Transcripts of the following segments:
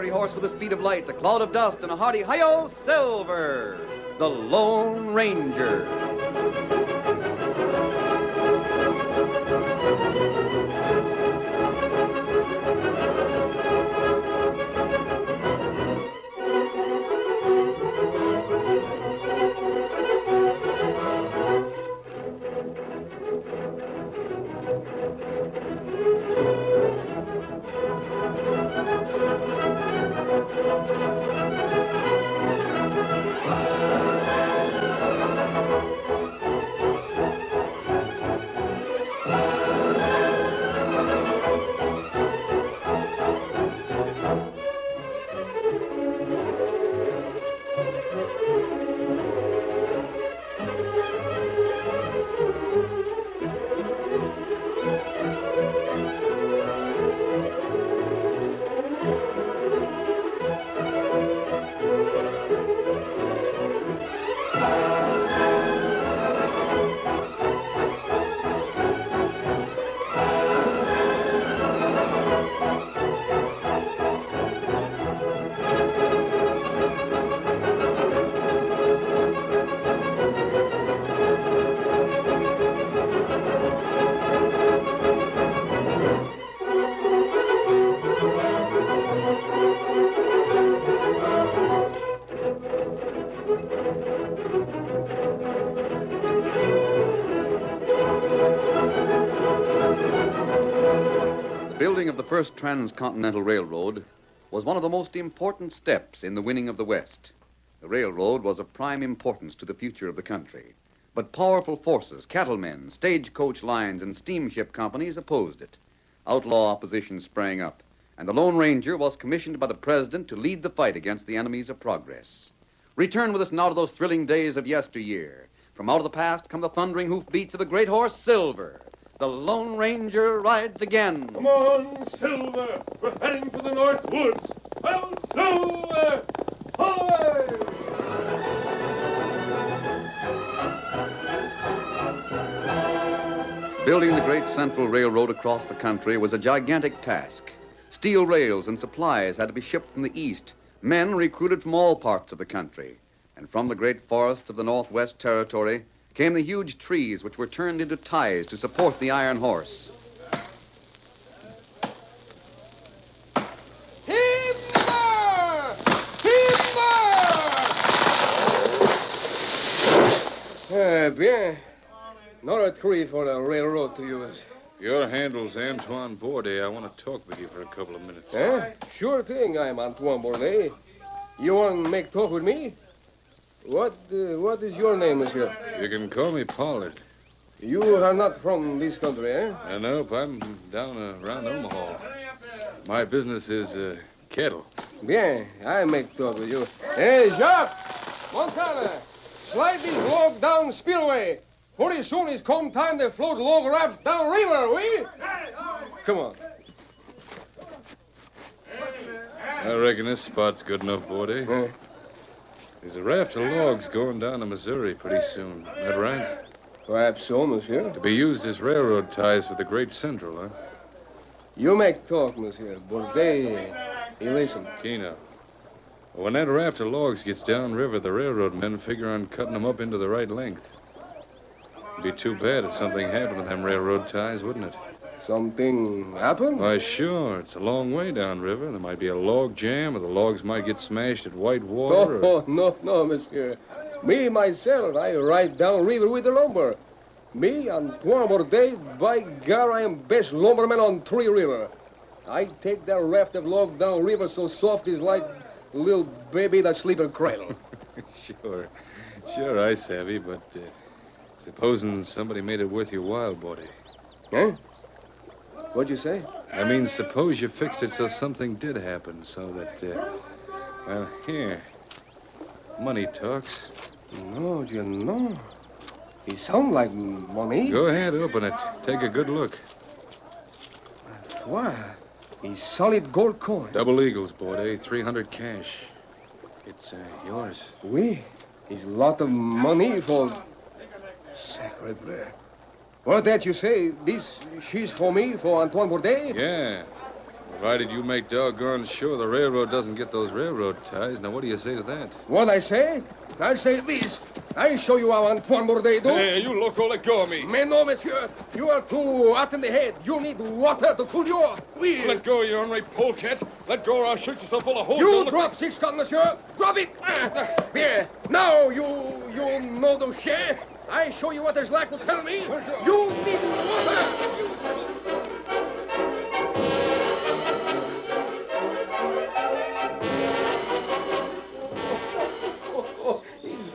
fiery horse with the speed of light, a cloud of dust, and a hearty hi-yo, Silver, the Lone Ranger. The building of the first transcontinental railroad was one of the most important steps in the winning of the West. The railroad was of prime importance to the future of the country. But powerful forces, cattlemen, stagecoach lines, and steamship companies opposed it. Outlaw opposition sprang up, and the Lone Ranger was commissioned by the president to lead the fight against the enemies of progress. Return with us now to those thrilling days of yesteryear. From out of the past come the thundering hoofbeats of the great horse, Silver. The Lone Ranger rides again. Come on, Silver. We're heading for the North Woods. Well, Silver! Hi! Building the great Central Railroad across the country was a gigantic task. Steel rails and supplies had to be shipped from the east, men recruited from all parts of the country. And from the great forests of the Northwest Territory came the huge trees which were turned into ties to support the iron horse. Timber! Timber! Bien. Another tree for the railroad to use. Your handle's Antoine Bourdet. I want to talk with you for a couple of minutes. Sure thing, I'm Antoine Bourdet. You want to make talk with me? What is your name, monsieur? You can call me Pollard. You are not from this country, eh? Nope, I'm down around Omaha. My business is cattle. Bien, I make talk with you. Hey, Jacques! Montana! Slide this log down spillway. Pretty soon it's come time to float log raft down river, we? Come on. I reckon this spot's good enough, Bourdet. There's a raft of logs going down the Missouri pretty soon. Is that right? Perhaps so, monsieur. To be used as railroad ties for the Great Central, huh? You make talk, monsieur. Bourdet, he listen. Keno. When that raft of logs gets downriver, the railroad men figure on cutting them up into the right length. It'd be too bad if something happened to them railroad ties, wouldn't it? Something happened? Why, sure. It's a long way downriver. There might be a log jam, or the logs might get smashed at White Water. Oh, no, monsieur. Me, myself, I ride downriver with the lumber. Me, Antoine Bourdet, by God, I am best lumberman on Three River. I take that raft of log downriver so soft it's like a little baby that sleep in a cradle. Sure, I savvy, but supposing somebody made it worth your while, Bourdet. Huh? What'd you say? I mean, suppose you fixed it so something did happen, so that, here. Money talks. No, you know. It sounds like money. Go ahead, open it. Take a good look. Why? It's solid gold coin. Double eagles, Bourdet. 300 cash. It's yours. Oui. It's a lot of money for... Sacre bleu. What that you say? She's for me, for Antoine Bourdet? Yeah. Provided you make doggone sure the railroad doesn't get those railroad ties. Now, what do you say to that? What I say? I say this. I show you how Antoine Bourdet do. Hey, you loco, let go of me. Mais non, monsieur. You are too hot in the head. You need water to cool you off. Oui. Let go, you ornery polecat. Let go or I'll shoot yourself full of holes. You drop 6 gun, monsieur. Drop it. Here. Now, you know the chien. I show you what it's like to tell me. You need water.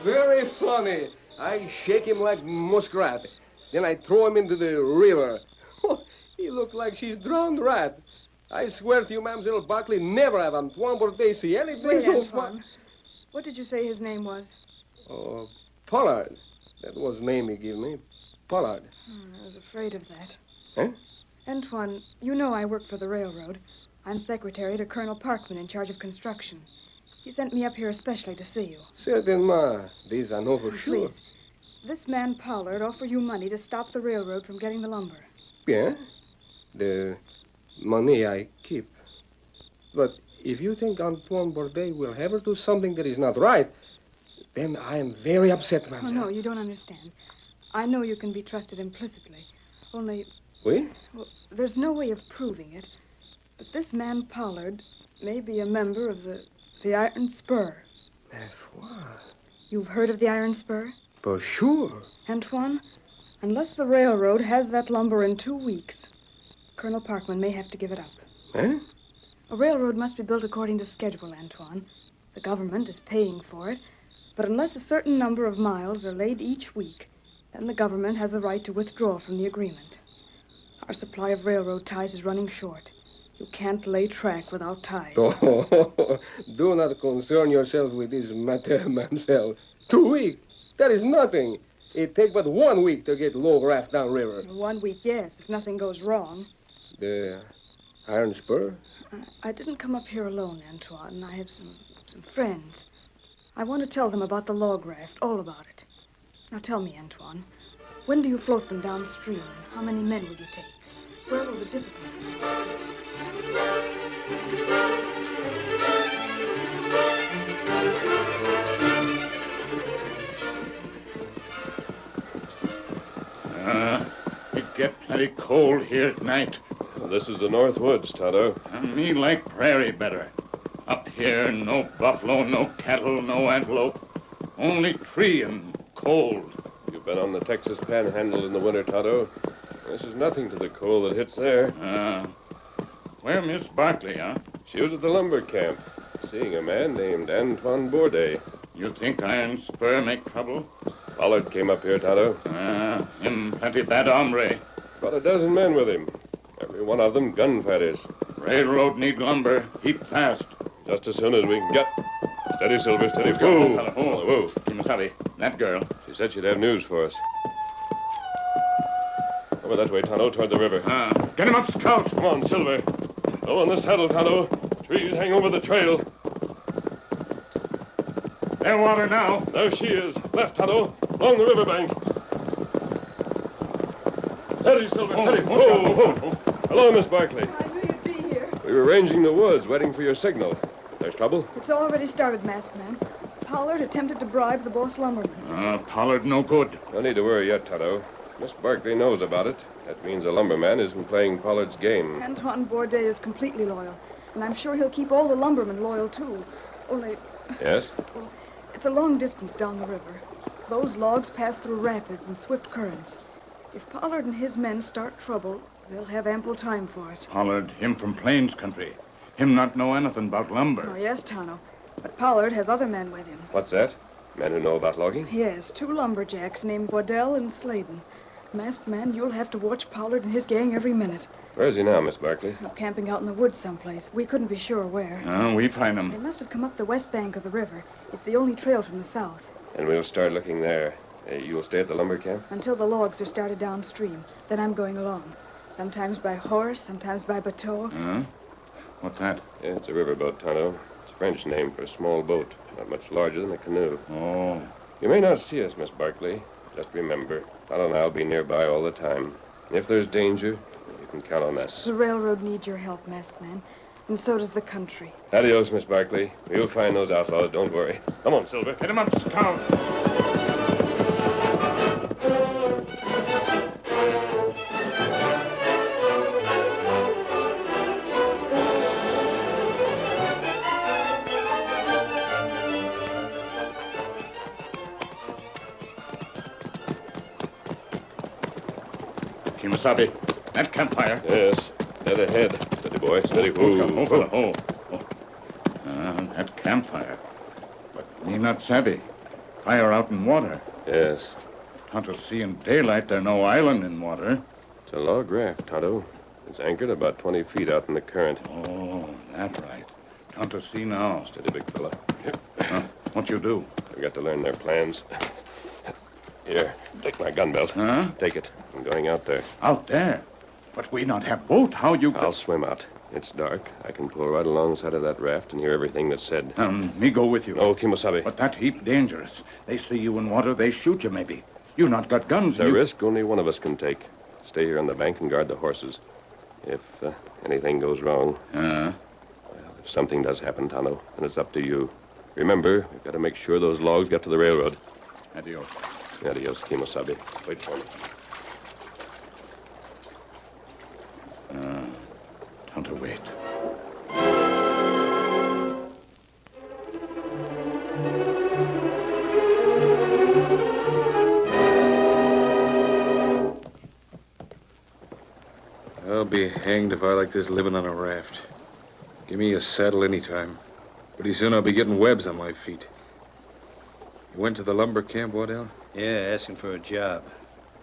Very funny. I shake him like muskrat. Then I throw him into the river. He looked like she's drowned rat. I swear to you, Mademoiselle Barclay, never have Antoine Bourdet see anything Wait, so Antoine. fun. What did you say his name was? Oh, Pollard. That was the name he gave me. Pollard. I was afraid of that. Huh? Antoine, you know I work for the railroad. I'm secretary to Colonel Parkman in charge of construction. He sent me up here especially to see you. Certainement. This I know for sure. Please, this man Pollard offered you money to stop the railroad from getting the lumber. Bien. The money I keep. But if you think Antoine Bourdet will ever do something that is not right, then I am very upset, Oh, mademoiselle. no, you don't understand. I know you can be trusted implicitly. Only, Oui? well, there's no way of proving it. But this man Pollard may be a member of the Iron Spur. Ma foi. You've heard of the Iron Spur? For sure. Antoine, unless the railroad has that lumber in 2 weeks, Colonel Parkman may have to give it up. Huh? A railroad must be built according to schedule, Antoine. The government is paying for it, but unless a certain number of miles are laid each week, then the government has the right to withdraw from the agreement. Our supply of railroad ties is running short. You can't lay track without ties. Oh, do not concern yourself with this matter, mademoiselle. 2 weeks? That is nothing. It takes but 1 week to get low raft downriver. 1 week, yes, if nothing goes wrong. The Iron Spur? I didn't come up here alone, Antoine. I have some friends. I want to tell them about the log raft, all about it. Now tell me, Antoine, when do you float them downstream? How many men will you take? Where will the difficulties be? It get plenty cold here at night. This is the North Woods, Tonto. And me like prairie better. Up here, no buffalo, no cattle, no antelope. Only tree and cold. You've been on the Texas Panhandle in the winter, Tonto. This is nothing to the cold that hits there. Where Miss Barclay, huh? She was at the lumber camp, seeing a man named Antoine Bourdet. You think Iron Spur make trouble? Pollard came up here, Tonto. Him plenty bad hombre. About a dozen men with him. Every one of them gunfighters. Railroad need lumber. Heap fast. Just as soon as we can get... Steady, Silver, steady. Whoa, Whoa. whoa. Whoa. Kimasabi, that girl. She said she'd have news for us. Over that way, Tonto, toward the river. Get him up, Scout. Come on, Silver. Go on the saddle, Tonto. Trees hang over the trail. They're water now. There she is. Left, Tonto. Along the riverbank. Steady, Silver, steady. Whoa. Hello, Miss Barclay. I knew you'd be here. We were ranging the woods, waiting for your signal. There's trouble? It's already started, masked man. Pollard attempted to bribe the boss lumberman. Pollard no good. No need to worry yet, Tonto. Miss Barclay knows about it. That means the lumberman isn't playing Pollard's game. Antoine Bourdet is completely loyal, and I'm sure he'll keep all the lumbermen loyal, too. Only, Yes? it's a long distance down the river. Those logs pass through rapids and swift currents. If Pollard and his men start trouble, they'll have ample time for it. Pollard, him from Plains country. Him not know anything about lumber. Oh, yes, Tonto. But Pollard has other men with him. What's that? Men who know about logging? Yes, 2 lumberjacks named Waddell and Sladen. Masked man, you'll have to watch Pollard and his gang every minute. Where's he now, Miss Barclay? Camping out in the woods someplace. We couldn't be sure where. We find They him. must have come up the west bank of the river. It's the only trail from the south. And we'll start looking there. You'll stay at the lumber camp? Until the logs are started downstream. Then I'm going along. Sometimes by horse, sometimes by bateau. What's that? Yeah, it's a riverboat, Tonto. It's a French name for a small boat, not much larger than a canoe. Oh. You may not see us, Miss Barclay. Just remember, Tonto and I'll be nearby all the time. If there's danger, if can count on us. The railroad needs your help, masked man, and so does the country. Adios, Miss Barkley. We'll find those outlaws. Don't worry. Come on, Silver. Get him up, Scout. Kimasabi, that campfire. Yes. Dead ahead. Steady, boy. Steady. Whoa. That campfire. But me not savvy. Fire out in water. Yes. Tonto see in daylight there no island in water. It's a log raft, Tonto. It's anchored about 20 feet out in the current. Oh, that right. Tonto see now. Steady, big fella. What you do? I've got to learn their plans. Here, take my gun belt. Huh? Take it. I'm going out there. Out there? But we not have boat. How you... I'll swim out. It's dark. I can pull right alongside of that raft and hear everything that's said. Me go with you. No, Kimosabe. But that heap dangerous. They see you in water, they shoot you maybe. You not got guns. It's a risk only one of us can take. Stay here on the bank and guard the horses. If anything goes wrong... Well, if something does happen, Tonto, then it's up to you. Remember, we've got to make sure those logs get to the railroad. Adios. Adios, Kimosabe. Wait for me. Tonto, wait. I'll be hanged if I like this living on a raft. Give me a saddle any time. Pretty soon I'll be getting webs on my feet. You went to the lumber camp, Waddell? Yeah, asking for a job.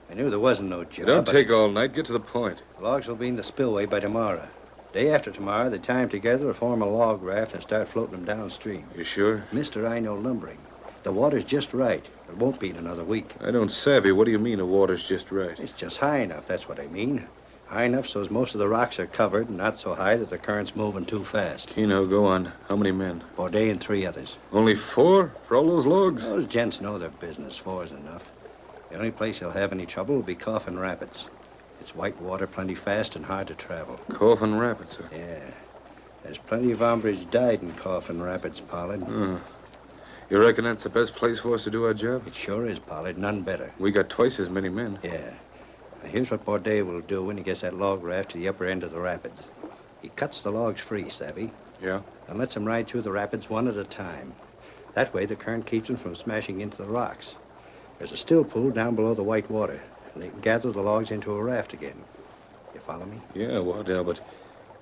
I knew there wasn't no job. Don't take all night. Get to the point. The logs will be in the spillway by tomorrow. Day after tomorrow, they tie 'em together, form a log raft, and start floating them downstream. You sure? Mister, I know lumbering. The water's just right. It won't be in another week. I don't savvy. What do you mean the water's just right? It's just high enough, that's what I mean. High enough so as most of the rocks are covered, and not so high that the current's moving too fast. Keno, go on. How many men? Borday and 3 others. Only 4 for all those logs? Those gents know their business. 4's enough. The only place they'll have any trouble will be Coffin Rapids. It's white water, plenty fast, and hard to travel. Coffin Rapids, huh? Yeah. There's plenty of hombres died in Coffin Rapids, Pollard. You reckon that's the best place for us to do our job? It sure is, Pollard. None better. We got twice as many men. Yeah. Now, here's what Borday will do when he gets that log raft to the upper end of the rapids. He cuts the logs free, savvy? Yeah? And lets them ride through the rapids one at a time. That way, the current keeps them from smashing into the rocks. There's a still pool down below the white water, and they can gather the logs into a raft again. You follow me? Yeah, Waddell, but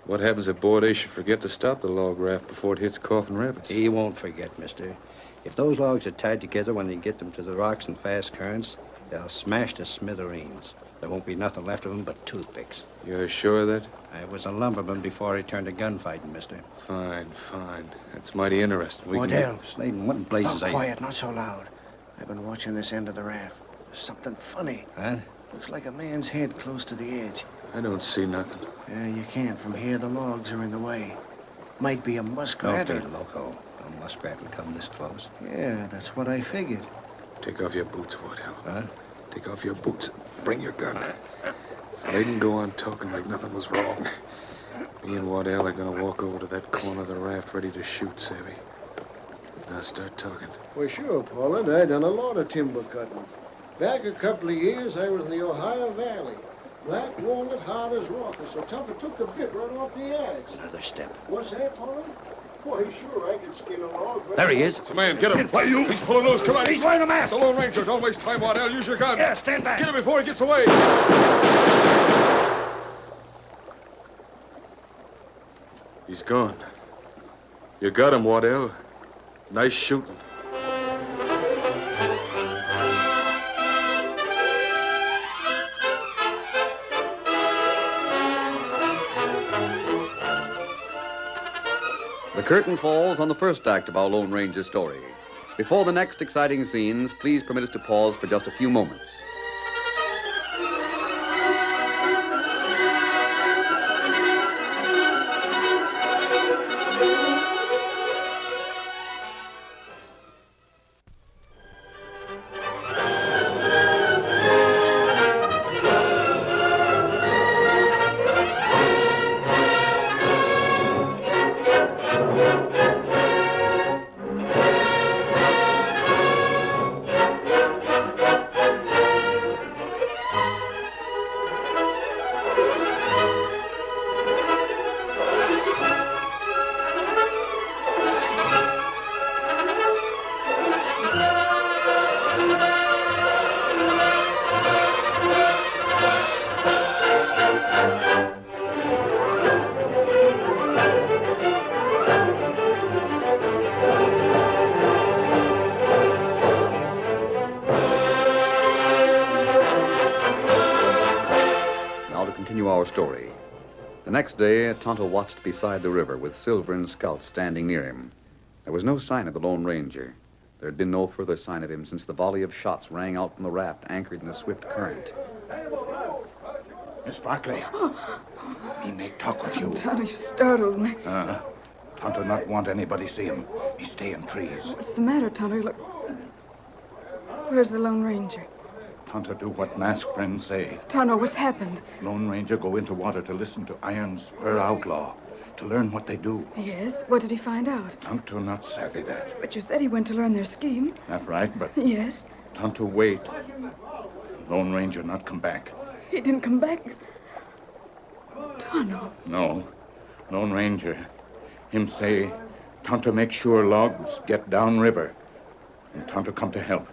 what happens if Borday should forget to stop the log raft before it hits Coffin Rapids? He won't forget, mister. If those logs are tied together when they get them to the rocks in fast currents, they'll smash to smithereens. There won't be nothing left of them but toothpicks. You're sure of that? I was a lumberman before I turned to gunfighting, mister. Fine. That's mighty interesting. Waddell, Sladen, what in blazes Oh, are you... quiet, not so loud. I've been watching this end of the raft. There's something funny. Huh? Looks like a man's head close to the edge. I don't see nothing. Yeah, you can't. From here, the logs are in the way. Might be a muskrat Don't or... be loco. No muskrat would come this close. Yeah, that's what I figured. Take off your boots, Waddell. Huh? Take off your boots. Bring your gun. Sladen, go on talking like nothing was wrong. Me and Waddell are going to walk over to that corner of the raft ready to shoot, Savvy. Now start talking. Well, sure, Pollard. I done a lot of timber cutting. Back a couple of years, I was in the Ohio Valley. Black walnut, hard as rock, and so tough it took the bit right off the axe. Another step. What's that, Pollard? Why, sure, I can skin a log. But... There he is. It's a man. Get him. Why, you? He's pulling those. Come on. He's wearing a mask. The Lone Ranger. Don't waste time, Waddell. Use your gun. Yeah, stand back. Get him before he gets away. He's gone. You got him, Waddell. Nice shooting. The curtain falls on the first act of our Lone Ranger story. Before the next exciting scenes, please permit us to pause for just a few moments. The next day, Tonto watched beside the river with Silver and Scout standing near him. There was no sign of the Lone Ranger. There had been no further sign of him since the volley of shots rang out from the raft anchored in the swift current. Miss Barkley. He may talk with you. Tonto, you startled me. Tonto not want anybody see him. He stay in trees. What's the matter, Tonto? Look. Where's the Lone Ranger? Tonto do what masked friends say. Tonto, what's happened? Lone Ranger go into water to listen to Iron's her outlaw, to learn what they do. Yes? What did he find out? Tonto not savvy that. But you said he went to learn their scheme. That's right, but Yes? Tonto wait. Lone Ranger not come back. He didn't come back. Tonto. No. Lone Ranger. Him say, Tonto make sure logs get down river. And Tonto come to help.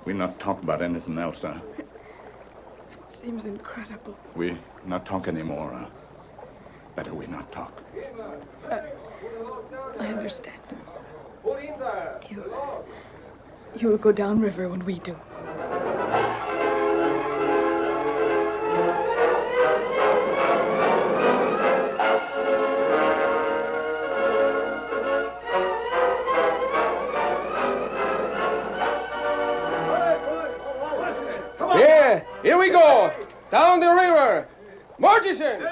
We not talk about anything else, huh? It seems incredible. We not talk anymore, huh? Better we not talk. I understand. You will go downriver when we do. Yeah, here we go. Down the river. Murchison,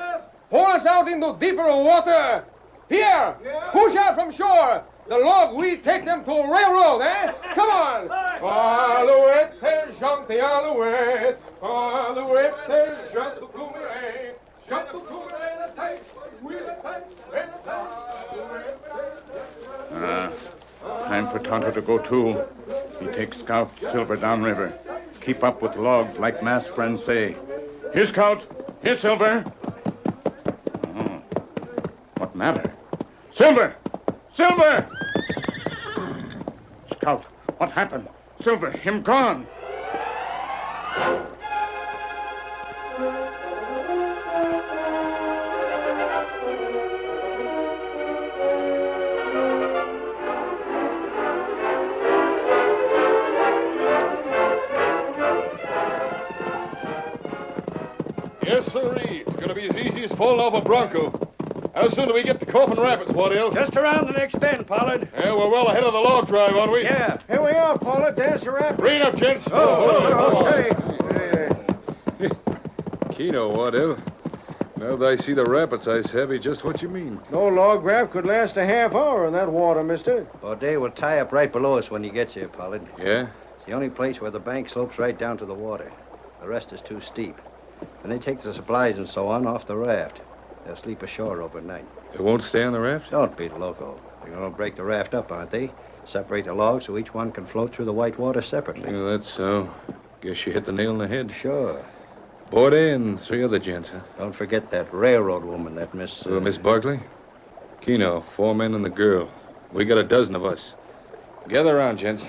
pull us out into deeper water. Pierre, push out from shore. The log, we take them to a railroad, eh? Come on. Alouette, gentil alouette. Alouette, gentil coumaret. Gentil coumaret, la tête. Oui, la tête. Time for Tonto to go, too. He takes Scout Silver downriver. Keep up with logs, like masked friends say. Here, Scout. Here, Silver. Oh. What matter? Silver! Silver! Scout, what happened? Silver, him gone. Yes, sirree. It's going to be as easy as falling off a bronco. How soon do we get to Coffin Rapids, Waddell? Just around the next bend, Pollard. Yeah, we're well ahead of the log drive, aren't we? Yeah. Here we are, Pollard. There's the raft. Bring it up, gents. Keno, Waddell. Now that I see the rapids, I savvy just what you mean. No log raft could last a half hour in that water, mister. Baudet will tie up right below us when he gets here, Pollard. Yeah? It's the only place where the bank slopes right down to the water. The rest is too steep. And they take the supplies and so on off the raft. They'll sleep ashore overnight. They won't stay on the raft? Don't be loco. They're going to break the raft up, aren't they? Separate the logs so each one can float through the white water separately. Yeah, that's so. Guess you hit the nail on the head. Sure. Baudet and 3 other gents, huh? Don't forget that railroad woman, that Miss... Miss Barkley? Keno, 4 men and the girl. We got a dozen of us. Gather around, gents.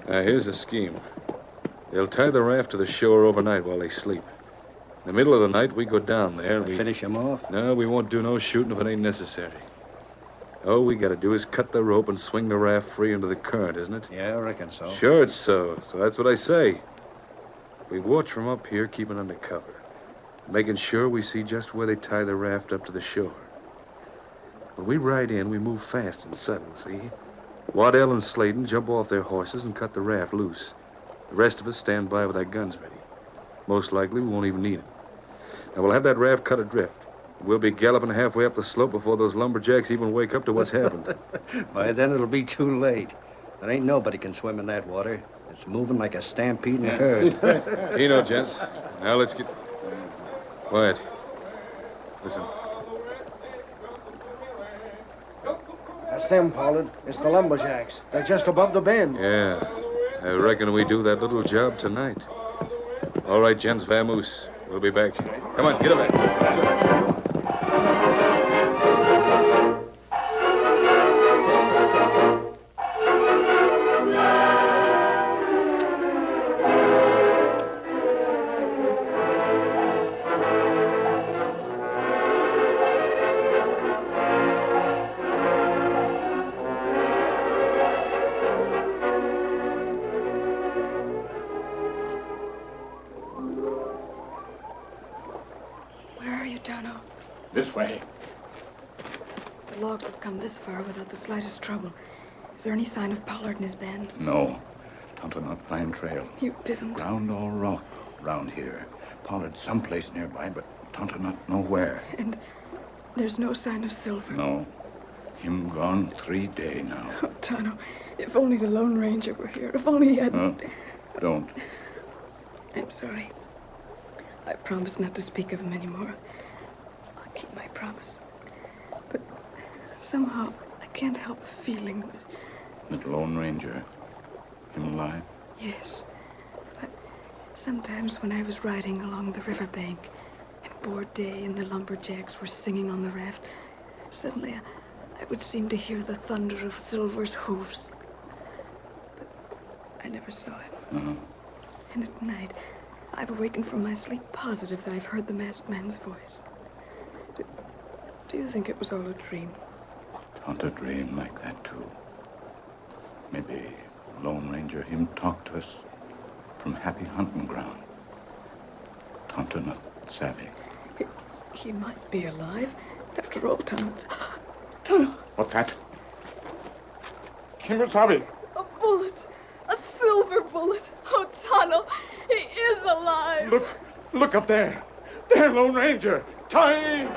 Here's the scheme. They'll tie the raft to the shore overnight while they sleep. In the middle of the night, we go down there and we... Finish them off? No, we won't do no shooting if it ain't necessary. All we got to do is cut the rope and swing the raft free into the current, isn't it? Yeah, I reckon so. Sure it's so. So that's what I say. We watch from up here, keeping under cover, making sure we see just where they tie the raft up to the shore. When we ride in, we move fast and sudden, see? Waddell and Sladen jump off their horses and cut the raft loose. The rest of us stand by with our guns ready. Most likely, we won't even need them. Now, we'll have that raft cut adrift. We'll be galloping halfway up the slope before those lumberjacks even wake up to what's happened. By then, it'll be too late. There ain't nobody can swim in that water. It's moving like a stampede in a herd. Keno, gents. Now, let's get... Quiet. Listen. That's them, Pollard. It's the lumberjacks. They're just above the bend. Yeah. I reckon we do that little job tonight. All right, gents, vamoose. We'll be back. Come on, get 'em back. Where are you, Tonto? This way. The logs have come this far without the slightest trouble. Is there any sign of Pollard and his band? No. Tonto not find trail. You didn't? Ground all rock round here. Pollard someplace nearby, but Tonto not know where. And there's no sign of Silver? No. Him gone 3 days now. Oh, Tonto, if only the Lone Ranger were here. If only he hadn't... Don't. I'm sorry. I promise not to speak of him anymore. I'll keep my promise. But somehow I can't help feeling that... That Lone Ranger, him alive? Yes. But sometimes when I was riding along the riverbank and Board Day and the lumberjacks were singing on the raft, suddenly I would seem to hear the thunder of Silver's hoofs. But I never saw him. Uh-huh. And at night, I've awakened from my sleep positive that I've heard the masked man's voice. Do you think it was all a dream? Tonto dreamed like that, too. Maybe Lone Ranger, him talk to us from happy hunting ground. Tonto not savvy. He might be alive. After all, Tonto. What's that? Kimasabi. A bullet. A silver bullet. Oh, Tonto, he is alive. Look up there. There, Lone Ranger. Time!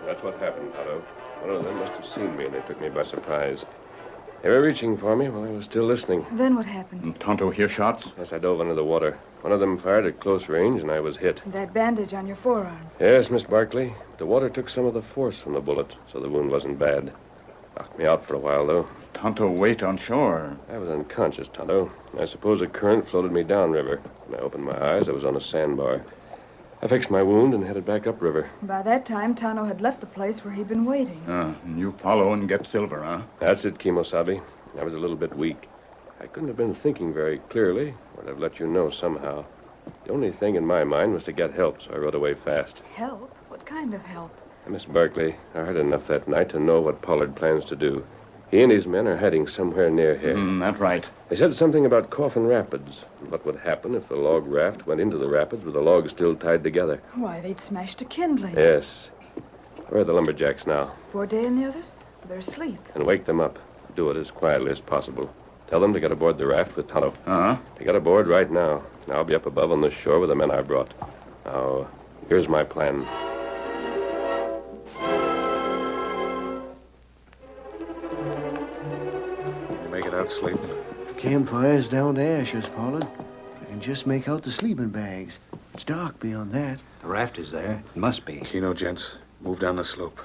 That's what happened, Tonto. One of them must have seen me, and they took me by surprise. They were reaching for me while I was still listening. Then what happened? And Tonto hear shots? Yes, I dove under the water. One of them fired at close range, and I was hit. That bandage on your forearm. Yes, Miss Barkley. The water took some of the force from the bullet, so the wound wasn't bad. Knocked me out for a while, though. Tonto wait on shore. I was unconscious, Tonto. I suppose a current floated me downriver. When I opened my eyes, I was on a sandbar. I fixed my wound and headed back upriver. By that time, Tonto had left the place where he'd been waiting. And you follow and get Silver, huh? That's it, Kimosabe. I was a little bit weak. I couldn't have been thinking very clearly, or I'd have let you know somehow. The only thing in my mind was to get help, so I rode away fast. Help? What kind of help? Miss Barkley, I heard enough that night to know what Pollard plans to do. He and his men are heading somewhere near here. That's right. They said something about Coffin Rapids, and what would happen if the log raft went into the rapids with the logs still tied together. Why, they'd smash to kindling. Yes. Where are the lumberjacks now? Board Day and the others? They're asleep. And wake them up. Do it as quietly as possible. Tell them to get aboard the raft with Tonto. Uh-huh. To get aboard right now. I'll be up above on the shore with the men I brought. Now, here's my plan. You make it out sleeping? Campfire's down to ashes, Pollard. I can just make out the sleeping bags. It's dark beyond that. The raft is there. It must be. Keno, gents. Move down the slope.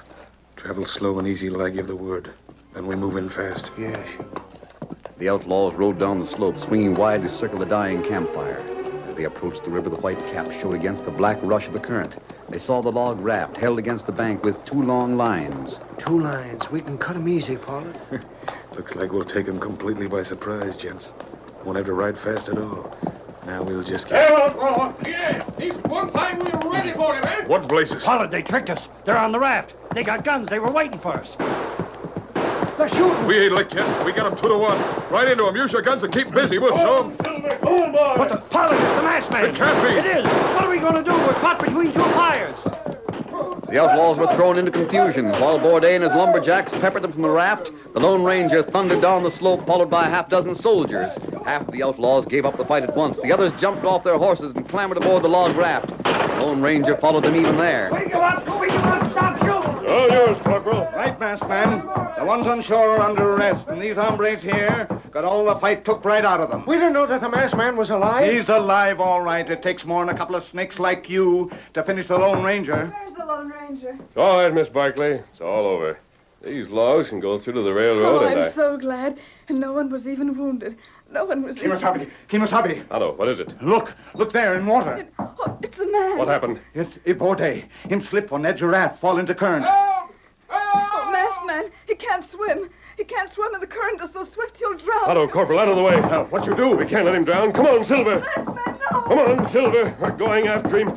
Travel slow and easy till I give the word. Then we move in fast. Yeah, sure. The outlaws rode down the slope, swinging wide to circle the dying campfire. As they approached the river, the white caps showed against the black rush of the current. They saw the log raft held against the bank with 2 long lines. 2 lines. We can cut 'em easy, Pollard. Looks like we'll take them completely by surprise, gents. Won't have to ride fast at all. Now we'll just keep... Yeah, this one time we were ready for him, eh? What blazes? Pollard, they tricked us. They're on the raft. They got guns. They were waiting for us. They're shooting. We ain't licked yet. We got them 2 to 1. Right into them. Use your guns and keep busy. We'll show them. What the... Pollard, it's the masked man. It can't be. It is. What are we going to do? We're caught between 2 fires. The outlaws were thrown into confusion. While Bourdain and his lumberjacks peppered them from the raft, the Lone Ranger thundered down the slope, followed by a half-dozen soldiers. Half of the outlaws gave up the fight at once. The others jumped off their horses and clambered aboard the log raft. The Lone Ranger followed them even there. Wake him up. Stop shooting. All yours, Corporal. Right, masked man. The ones on shore are under arrest, and these hombres here got all the fight took right out of them. We didn't know that the masked man was alive. He's alive, all right. It takes more than a couple of snakes like you to finish the Lone Ranger. There's the Lone Ranger. It's all right, Miss Barkley. It's all over. These logs can go through to the railroad, Oh, and I'm so glad. And no one was even wounded. No one was Kimosabe. Tonto, what is it? Look there in water. Oh, it's a man. What happened? It's Ibote. Him slip on that giraffe, fall into current. Oh, masked man. He can't swim. He can't swim, and the current is so swift he'll drown. Tonto, Corporal, out of the way. What you do? We can't let him drown. Come on, Silver. Masked man, no. Come on, Silver. We're going after him.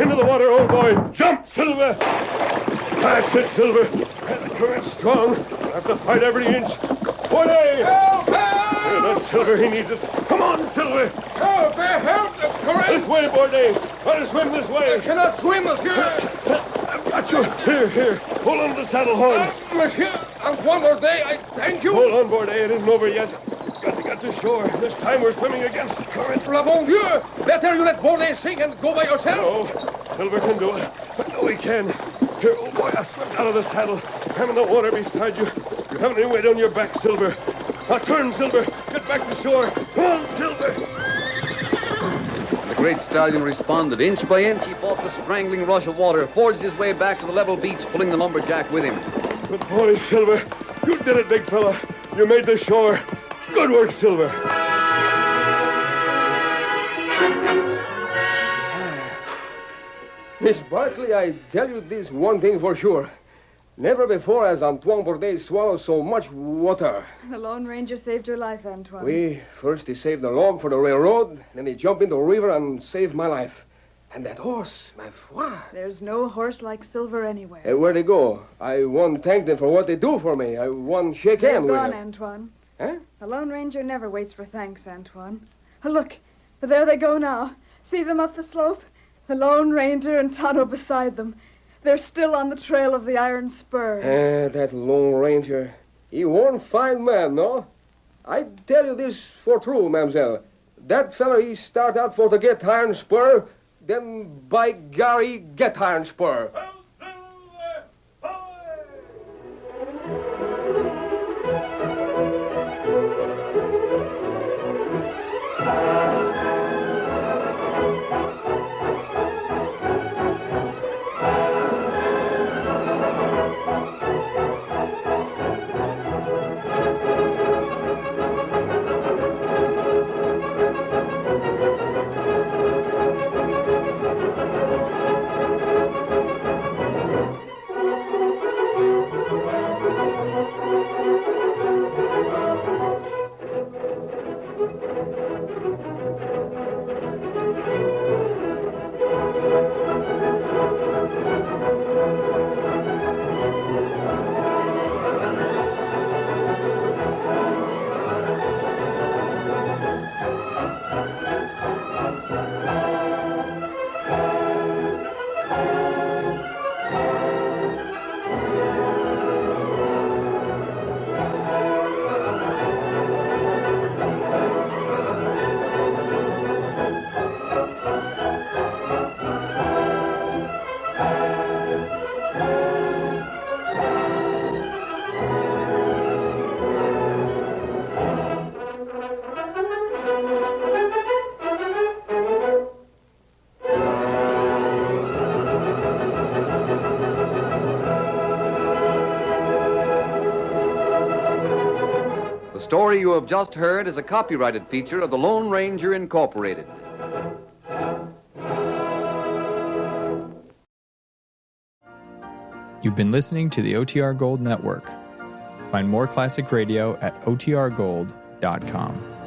Into the water, old boy. Jump, Silver. That's it, Silver. The current's strong. We'll have to fight every inch. Boy! Silver, he needs us. Come on, Silver. Help! Help! The current! This way, Bourdais. Try to swim this way. I cannot swim, monsieur. I've got you. Here. Hold on to the saddle horn. Monsieur, one more day, I thank you. Hold on, Bourdais. It isn't over yet. You've got to get to shore. This time we're swimming against the current. La bon Dieu! Better you let Bourdais sink and go by yourself. No, Silver can do it. No, he can. Here, oh boy, I slipped out of the saddle. I'm in the water beside you. You haven't any weight on your back, Silver. Now turn, Silver. Get back to shore. Come on, Silver. The great stallion responded. Inch by inch, he fought the strangling rush of water, forged his way back to the level beach, pulling the lumberjack with him. Good boy, Silver. You did it, big fella. You made the shore. Good work, Silver. Miss Barkley, I tell you this one thing for sure. Never before has Antoine Bourdais swallowed so much water. The Lone Ranger saved your life, Antoine. First he saved the log for the railroad, then he jumped into the river and saved my life. And that horse, ma foi. There's no horse like Silver anywhere. Where'd they go? I won't thank them for what they do for me. I won't shake hands with They're them. gone, Antoine. Huh? The Lone Ranger never waits for thanks, Antoine. Oh, look, there they go now. See them up the slope? The Lone Ranger and Tonto beside them. They're still on the trail of the Iron Spur. That Lone Ranger. He won't find man, no? I tell you this for true, mademoiselle. That fella, he start out for to get Iron Spur, then by golly, get Iron Spur. The story you have just heard is a copyrighted feature of the Lone Ranger Incorporated. You've been listening to the OTR Gold Network. Find more classic radio at otrgold.com.